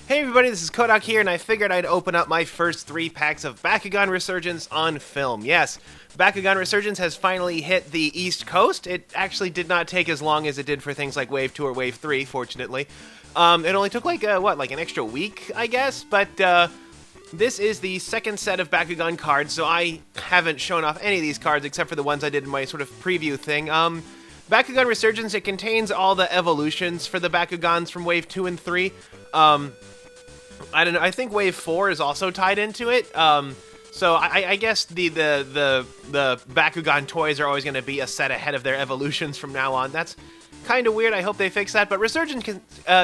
Hey everybody, this is Kodak here, and I figured I'd open up my first 3 packs of Bakugan Resurgence on film. Yes, Bakugan Resurgence has finally hit the East Coast. It actually did not take as long as it did for things like Wave 2 or Wave 3, fortunately. It only took like an extra week, I guess, but this is the second set of Bakugan cards, so I haven't shown off any of these cards except for the ones I did in my sort of preview thing. Bakugan Resurgence, it contains all the evolutions for the Bakugans from Wave 2 and 3. I don't know. I think Wave 4 is also tied into it. So I guess the Bakugan toys are always going to be a set ahead of their evolutions from now on. That's kind of weird. I hope they fix that. But Resurgence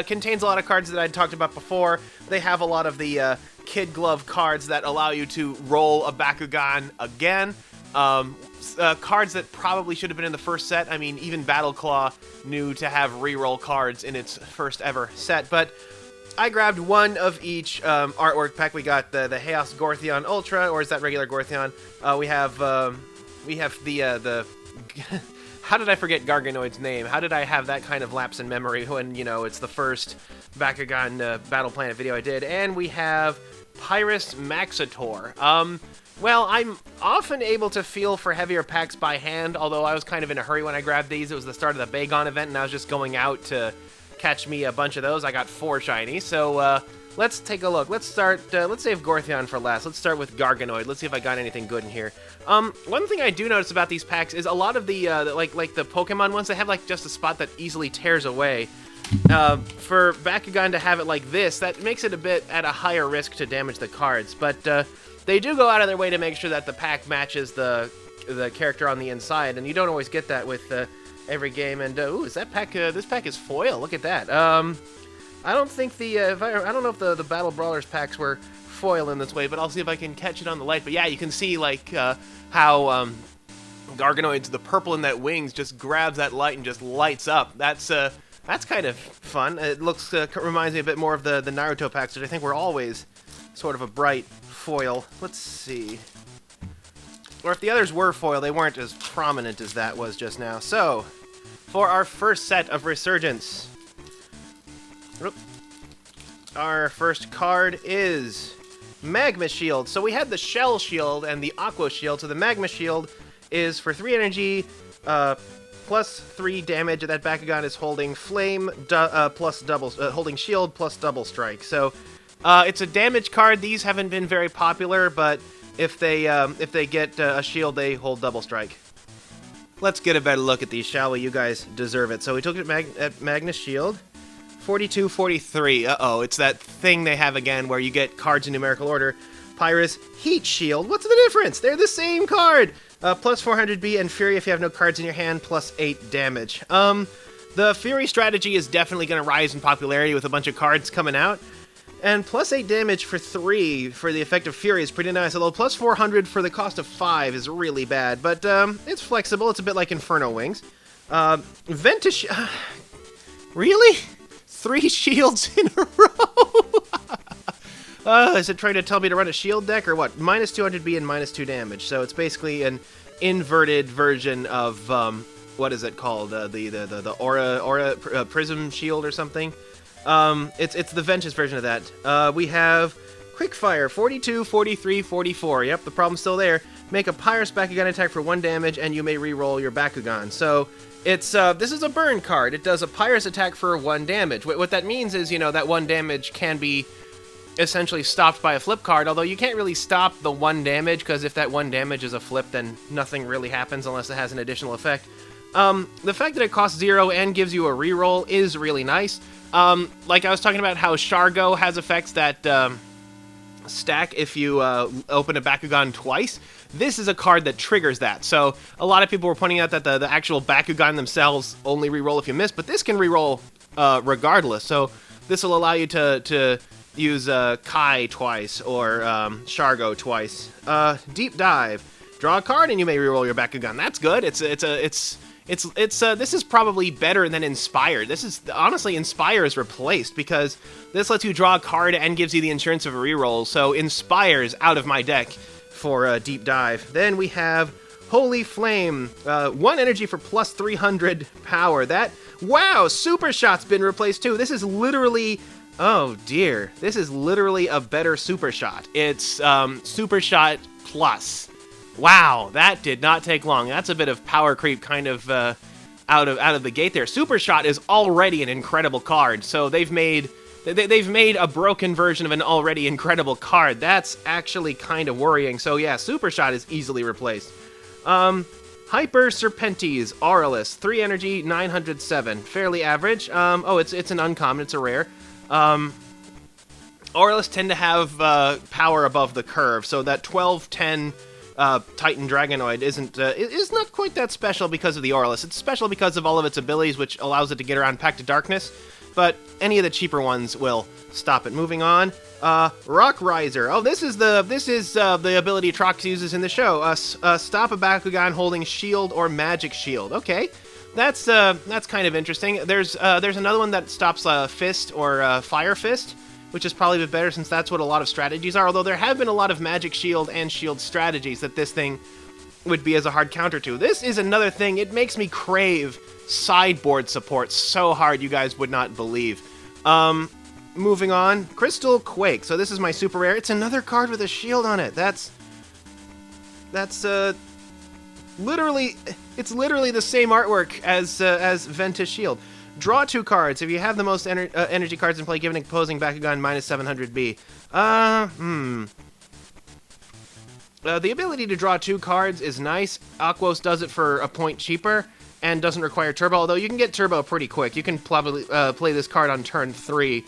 contains a lot of cards that I'd talked about before. They have a lot of the Kid Glove cards that allow you to roll a Bakugan again. Cards that probably should have been in the first set. I mean, even Battle Claw knew to have reroll cards in its first ever set. But I grabbed one of each artwork pack. We got the Chaos Gortheon Ultra, or is that regular Gortheon? We have the how did I forget Garganoid's name? How did I have that kind of lapse in memory when, you know, it's the first Bakugan Battle Planet video I did? And we have Pyrus Maxitor. Well, I'm often able to feel for heavier packs by hand, although I was kind of in a hurry when I grabbed these. It was the start of the Bagon event, and I was just going out to catch me a bunch of those. I got 4 shiny, so let's take a look. Let's start, let's save Gortheon for last. Let's start with Garganoid. Let's see if I got anything good in here. One thing I do notice about these packs is a lot of the, like the Pokemon ones, they have like just a spot that easily tears away. For Bakugan to have it like this, that makes it a bit at a higher risk to damage the cards, but they do go out of their way to make sure that the pack matches the character on the inside, and you don't always get that with every game. And ooh, is that pack? This pack is foil. Look at that. I don't think I don't know if the Battle Brawlers packs were foil in this way, but I'll see if I can catch it on the light. But yeah, you can see like how Garganoid's, the purple in that wings just grabs that light and just lights up. That's kind of fun. It looks reminds me a bit more of the Naruto packs, which I think were always sort of a bright foil. Let's see. Or if the others were foil, they weren't as prominent as that was just now. So, for our first set of Resurgence, our first card is Magma Shield. So we had the Shell Shield and the Aqua Shield. So the Magma Shield is for 3 energy, plus 3 damage that Bakugan is holding Flame, plus double, holding Shield plus Double Strike. So it's a damage card. These haven't been very popular, but if they get a shield, they hold Double Strike. Let's get a better look at these, shall we? You guys deserve it. So we took it at Magna Shield. 42, 43. Uh-oh, it's that thing they have again where you get cards in numerical order. Pyrus Heat Shield. What's the difference? They're the same card. Plus 400B, and Fury if you have no cards in your hand, plus 8 damage. The Fury strategy is definitely going to rise in popularity with a bunch of cards coming out. And plus 8 damage for 3 for the effect of Fury is pretty nice, although plus 400 for the cost of 5 is really bad. But it's flexible. It's a bit like Inferno Wings. Ventus... really? 3 shields in a row? Is it trying to tell me to run a shield deck or what? Minus 200B and minus 2 damage. So it's basically an inverted version of, what is it called? The Aura Prism Shield or something? It's the Ventus version of that. We have Quickfire, 42, 43, 44. Yep, the problem's still there. Make a Pyrus Bakugan attack for 1 damage, and you may reroll your Bakugan. So, it's, this is a burn card. It does a Pyrus attack for 1 damage. What that means is, you know, that 1 damage can be essentially stopped by a flip card, although you can't really stop the 1 damage, because if that 1 damage is a flip, then nothing really happens unless it has an additional effect. The fact that it costs 0 and gives you a reroll is really nice. Like I was talking about how Shargo has effects that stack if you open a Bakugan twice. This is a card that triggers that. So a lot of people were pointing out that the actual Bakugan themselves only reroll if you miss, but this can reroll regardless. So this will allow you to use Kai twice or Shargo twice. Deep Dive. Draw a card and you may reroll your Bakugan. That's good. This is probably better than Inspire. This is, honestly, Inspire is replaced because this lets you draw a card and gives you the insurance of a reroll, so Inspire is out of my deck for Deep Dive. Then we have Holy Flame, 1 energy for plus 300 power. That, wow, Super Shot's been replaced too. This is literally Oh dear, this is literally a better Super Shot. It's Super Shot Plus. Wow, that did not take long. That's a bit of power creep kind of out of the gate there. Super Shot is already an incredible card, so they've made a broken version of an already incredible card. That's actually kind of worrying. So yeah, Super Shot is easily replaced. Hyper Serpentes, Aurelus, 3 energy, 907. Fairly average. Oh, it's an uncommon, it's a rare. Aurelus tend to have power above the curve, so that 12-10 Titan Dragonoid is not quite that special because of the Aurelus. It's special because of all of its abilities, which allows it to get around Pact of Darkness, but any of the cheaper ones will stop it. Moving on, Rock Riser. Oh, this is the ability Trox uses in the show. Stop a Bakugan holding Shield or Magic Shield. Okay, that's kind of interesting. There's another one that stops Fist or Fire Fist, which is probably a bit better since that's what a lot of strategies are. Although there have been a lot of Magic Shield and Shield strategies that this thing would be as a hard counter to. This is another thing. It makes me crave sideboard support so hard you guys would not believe. Moving on, Crystal Quake. So this is my super rare. It's another card with a shield on it. That's literally the same artwork as Ventus Shield. Draw 2 cards. If you have the most energy cards in play, give an opposing Bakugan minus 700B. The ability to draw 2 cards is nice. Aquos does it for a point cheaper and doesn't require Turbo, although you can get Turbo pretty quick. You can probably play this card on turn 3.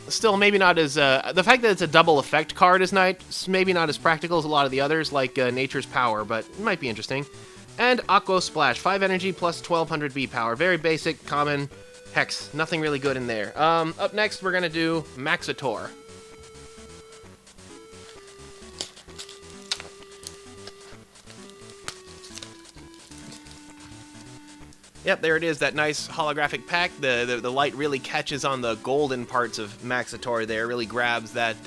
Still, maybe not as... the fact that it's a double effect card is nice. Maybe not as practical as a lot of the others, like Nature's Power, but it might be interesting. And Aqua Splash, 5 energy plus 1200B power. Very basic, common, hex. Nothing really good in there. Up next, we're going to do Maxitor. Yep, there it is, that nice holographic pack. The light really catches on the golden parts of Maxitor there. Really grabs that,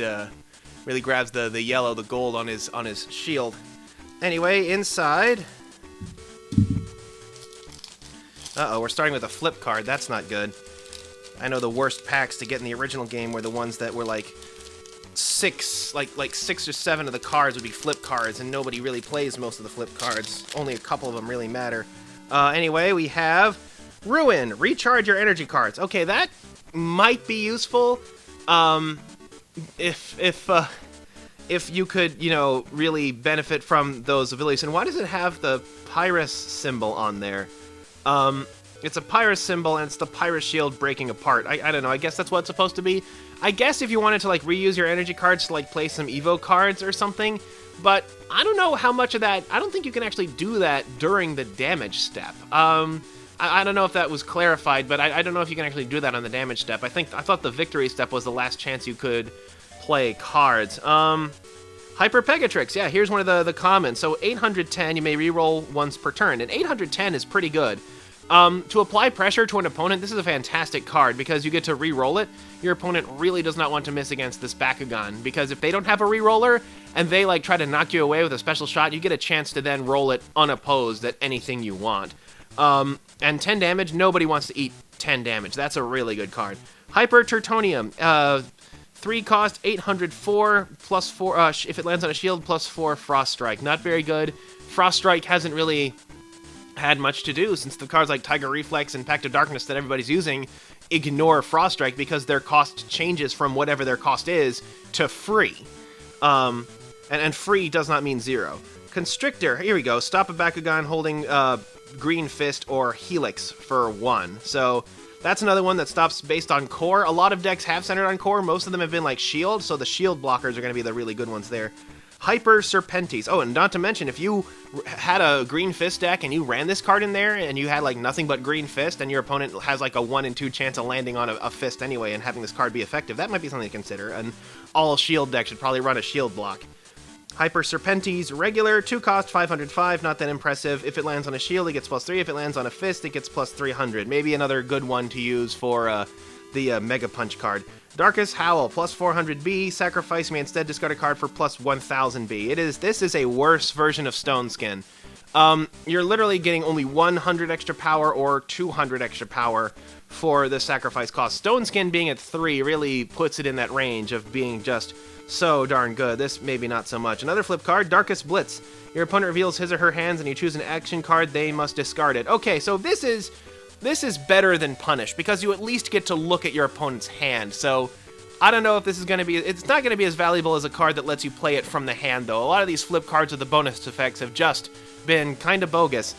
really grabs the yellow, the gold on his shield. Anyway, inside... Uh-oh, we're starting with a flip card. That's not good. I know the worst packs to get in the original game were the ones that were like 6 or 7 of the cards would be flip cards, and nobody really plays most of the flip cards. Only a couple of them really matter. Anyway, we have Ruin. Recharge your energy cards. Okay, that might be useful if you could, you know, really benefit from those abilities. And why does it have the Pyrus symbol on there? It's a Pyrus symbol, and it's the Pyrus shield breaking apart. I don't know, I guess that's what it's supposed to be. I guess if you wanted to, like, reuse your energy cards to, like, play some Evo cards or something, but I don't know how much of that... I don't think you can actually do that during the damage step. I don't know if that was clarified, but I don't know if you can actually do that on the damage step. I thought the victory step was the last chance you could play cards. Hyper Pegatrix, yeah, here's one of the commons. So 810, you may reroll once per turn, and 810 is pretty good. To apply pressure to an opponent, this is a fantastic card because you get to re-roll it. Your opponent really does not want to miss against this Bakugan, because if they don't have a re-roller and they like try to knock you away with a special shot, you get a chance to then roll it unopposed at anything you want. And 10 damage, nobody wants to eat 10 damage. That's a really good card. Hyper Tertonium, 3 cost, 804, plus 4, if it lands on a shield, plus 4 Frost Strike. Not very good. Frost Strike hasn't really had much to do, since the cards like Tiger Reflex and Pact of Darkness that everybody's using ignore Frost Strike because their cost changes from whatever their cost is to free. And free does not mean 0. Constrictor, here we go. Stop a Bakugan holding Green Fist or Helix for 1. So that's another one that stops based on core. A lot of decks have centered on core. Most of them have been like shield, so the shield blockers are going to be the really good ones there. Hyper Serpentes. Oh, and not to mention, if you had a Green Fist deck and you ran this card in there and you had like nothing but Green Fist and your opponent has like a 1 in 2 chance of landing on a Fist anyway and having this card be effective, that might be something to consider. And all shield decks should probably run a shield block. Hyper Serpentes, regular, 2 cost, 505, not that impressive. If it lands on a shield, it gets plus 3. If it lands on a Fist, it gets plus 300. Maybe another good one to use for the Mega Punch card. Darkest Howl, plus 400B. Sacrifice may instead discard a card for plus 1000B. This is a worse version of Stone Skin. you're literally getting only 100 extra power or 200 extra power for the sacrifice cost. Stone Skin being at 3 really puts it in that range of being just so darn good. This maybe not so much. Another flip card, Darkest Blitz. Your opponent reveals his or her hands and you choose an action card, they must discard it. Okay, so this is better than Punish because you at least get to look at your opponent's hand. So I don't know if this is going to be... It's not going to be as valuable as a card that lets you play it from the hand, though. A lot of these flip cards with the bonus effects have just been kind of bogus.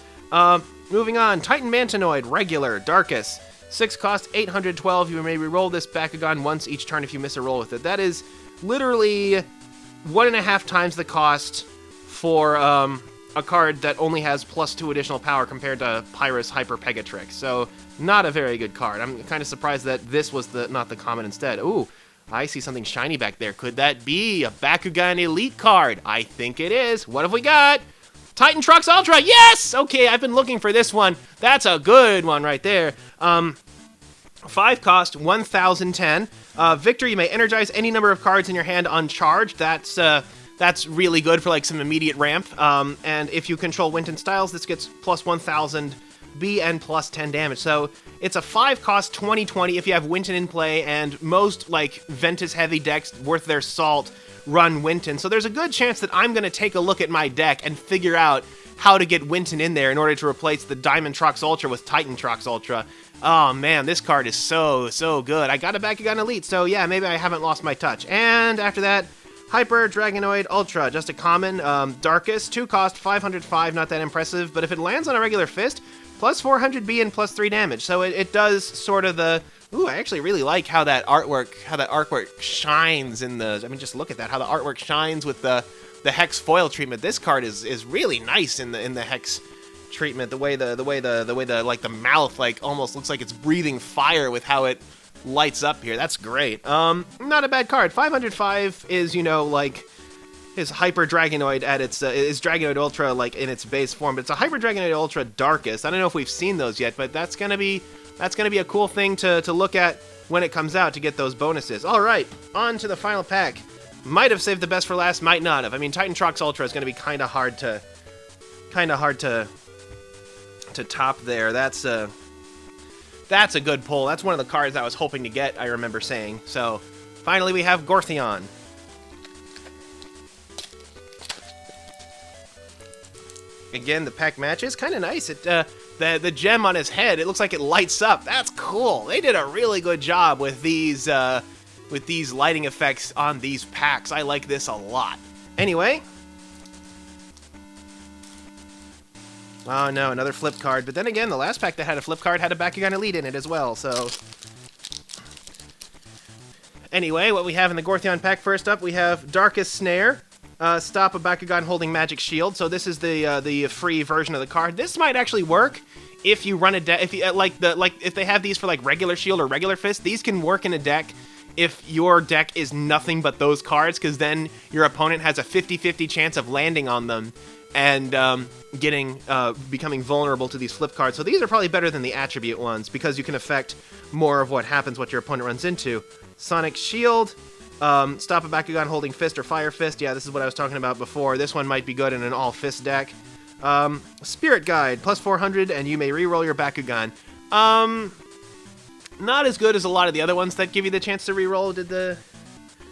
Moving on, Titan Mantanoid, regular, Darkest. 6 cost, 812. You may re-roll this Bakugan once each turn if you miss a roll with it. That is literally 1.5 times the cost for a card that only has +2 additional power compared to Pyrus Hyper Pegatrix. So, not a very good card. I'm kind of surprised that this was not the common instead. Ooh, I see something shiny back there. Could that be a Bakugan Elite card? I think it is. What have we got? Titan Trux Ultra, yes! Okay, I've been looking for this one. That's a good one right there. 5 cost, 1,010. Victor, you may energize any number of cards in your hand uncharged. That's really good for like some immediate ramp. And if you control Winton Styles, this gets plus 1,000 B and plus 10 damage. So it's a 5 cost 20/20 if you have Winton in play, and most like Ventus heavy decks worth their salt run Winton. So there's a good chance that I'm going to take a look at my deck and figure out how to get Winton in there in order to replace the Diamond Trux Ultra with Titan Trux Ultra. Oh man, this card is so good. I got a Bakugan Elite, so yeah, maybe I haven't lost my touch. And after that, Hyper Dragonoid Ultra, just a common, Darkest, 2 cost, 505, not that impressive, but if it lands on a regular fist, plus 400 B and plus 3 damage. So it does sort of the... Ooh, I actually really like how that artwork shines in the... I mean, just look at that, how the artwork shines with the hex foil treatment. This card is really nice in the hex treatment. The way the mouth like almost looks like it's breathing fire with how it lights up here. That's great. Not a bad card. 505 is, you know, like his Hyper Dragonoid at its is Dragonoid Ultra like in its base form, but it's a Hyper Dragonoid Ultra Darkest. I don't know if we've seen those yet, but that's gonna be a cool thing to look at when it comes out to get those bonuses. All right, on to the final pack. Might have saved the best for last, might not have. I mean, Titan Trux Ultra is gonna be kind of hard to top there. That's a good pull. That's one of the cards I was hoping to get, I remember saying. So, finally we have Gortheon. Again, the pack matches, kind of nice. The gem on his head, it looks like it lights up. That's cool. They did a really good job with these lighting effects on these packs. I like this a lot. Anyway. Oh no, another flip card. But then again, the last pack that had a flip card had a Bakugan Elite in it as well, so... Anyway, what we have in the Gortheon pack, first up, we have Darkest Snare. Stop a Bakugan holding Magic Shield. So this is the free version of the card. This might actually work if you run a deck. If you if they have these for like regular Shield or regular Fist, these can work in a deck if your deck is nothing but those cards, because then your opponent has a 50-50 chance of landing on them and becoming vulnerable to these flip cards. So these are probably better than the attribute ones because you can affect more of what happens, what your opponent runs into. Sonic Shield. Stop a Bakugan holding Fist or Fire Fist. Yeah, this is what I was talking about before. This one might be good in an all-Fist deck. Spirit Guide, plus 400, and you may reroll your Bakugan. Not as good as a lot of the other ones that give you the chance to reroll. The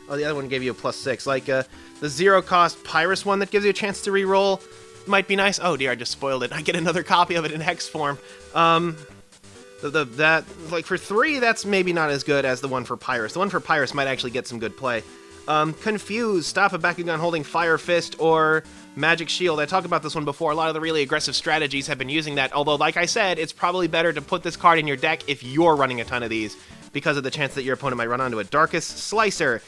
other one gave you a plus 6. Like, the 0-cost Pyrus one that gives you a chance to reroll might be nice. Oh dear, I just spoiled it. I get another copy of it in hex form. That like for 3, that's maybe not as good as the one for Pyrus. The one for Pyrus might actually get some good play. Confuse, stop a Bakugan holding Fire Fist or Magic Shield. I talked about this one before. A lot of the really aggressive strategies have been using that, although like I said, it's probably better to put this card in your deck if you're running a ton of these, because of the chance that your opponent might run onto it. Darkest Slicer.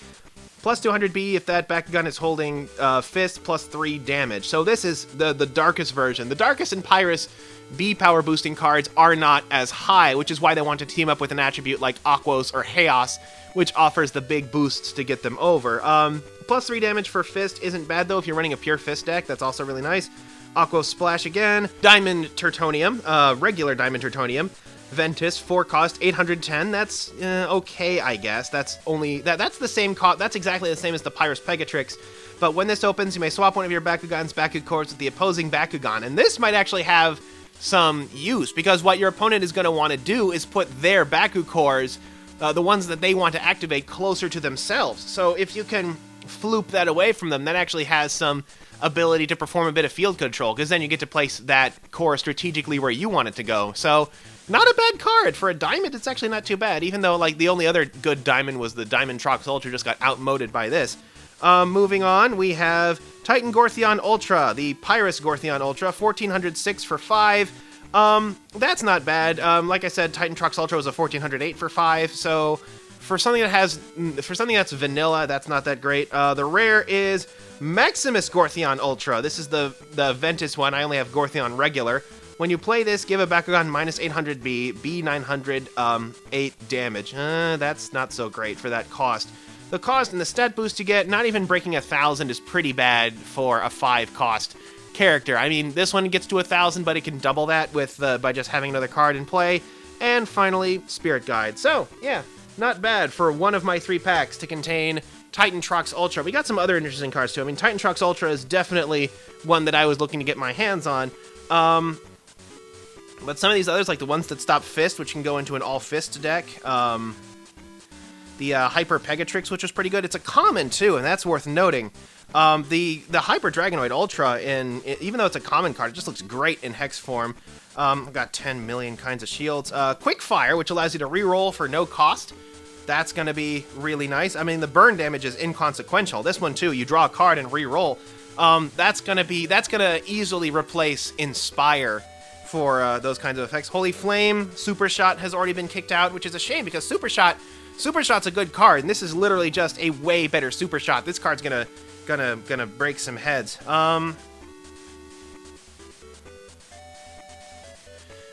Plus 200 B if that Bakugan is holding Fist, plus 3 damage. So this is the Darkest version. The Darkest and Pyrus B power boosting cards are not as high, which is why they want to team up with an attribute like Aquos or Chaos, which offers the big boosts to get them over. Plus 3 damage for Fist isn't bad though if you're running a pure Fist deck. That's also really nice. Aquos Splash again. Diamond Tertonium, regular Diamond Tertonium. Ventus, 4 cost, 810. That's okay, I guess. That's the same cost. That's exactly the same as the Pyrus Pegatrix. But when this opens, you may swap one of your Bakugan's Baku cores with the opposing Bakugan, and this might actually have some use, because what your opponent is going to want to do is put their Baku cores, the ones that they want to activate, closer to themselves. So if you can floop that away from them, that actually has some ability to perform a bit of field control, because then you get to place that core strategically where you want it to go. So not a bad card. For a diamond, it's actually not too bad, even though like the only other good diamond was the Diamond Trox Ultra, just got outmoded by this. Moving on, we have Titan Gortheon Ultra, the Pyrus Gortheon Ultra, 1406 for 5. That's not bad. Like I said, Titan Trox Ultra was a 1408 for 5, so for something that's vanilla, that's not that great. The rare is Maximus Gortheon Ultra. This is the Ventus one. I only have Gortheon regular. When you play this, give a Bakugan minus 800B, B900, 8 damage. That's not so great for that cost. The cost and the stat boost you get, not even breaking 1,000 is pretty bad for a 5 cost character. I mean, this one gets to 1,000, but it can double that with by just having another card in play. And finally, Spirit Guide. So, yeah, not bad for one of my 3 packs to contain Titan Trox Ultra. We got some other interesting cards, too. I mean, Titan Trox Ultra is definitely one that I was looking to get my hands on. But some of these others, like the ones that stop Fist, which can go into an all-Fist deck, the Hyper Pegatrix, which was pretty good. It's a common, too, and that's worth noting. The Hyper Dragonoid Ultra, even though it's a common card, it just looks great in Hex form. I've got 10 million kinds of shields. Quick Fire, which allows you to reroll for no cost. That's going to be really nice. I mean, the burn damage is inconsequential. This one, too, you draw a card and reroll. That's going to easily replace Inspire for those kinds of effects. Holy Flame, Super Shot has already been kicked out, which is a shame, because Super Shot's a good card, and this is literally just a way better Super Shot. This card's gonna break some heads.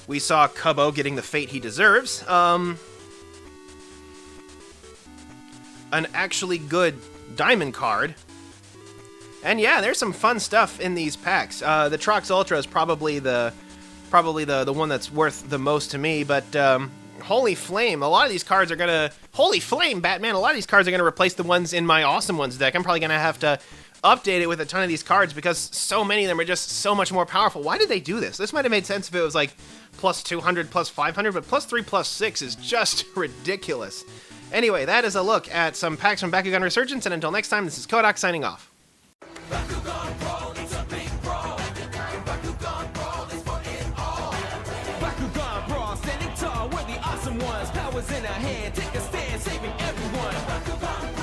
We saw Cubbo getting the fate he deserves. An actually good diamond card. And yeah, there's some fun stuff in these packs. The Trox Ultra is probably the one that's worth the most to me, but Holy Flame, a lot of these cards are gonna... Holy Flame, Batman, a lot of these cards are gonna replace the ones in my Awesome Ones deck. I'm probably gonna have to update it with a ton of these cards, because so many of them are just so much more powerful. Why did they do this? This might have made sense if it was like plus 200, plus 500, but plus 3, plus 6 is just ridiculous. Anyway, that is a look at some packs from Bakugan Resurgence, and until next time, this is Kodak signing off. Bakugan Brawl, it's a big brawl. Bakugan Brawl is for it all. Bakugan Brawl, standing tall, we're the awesome ones. Powers in our hand, take a stand, saving everyone. Bakugan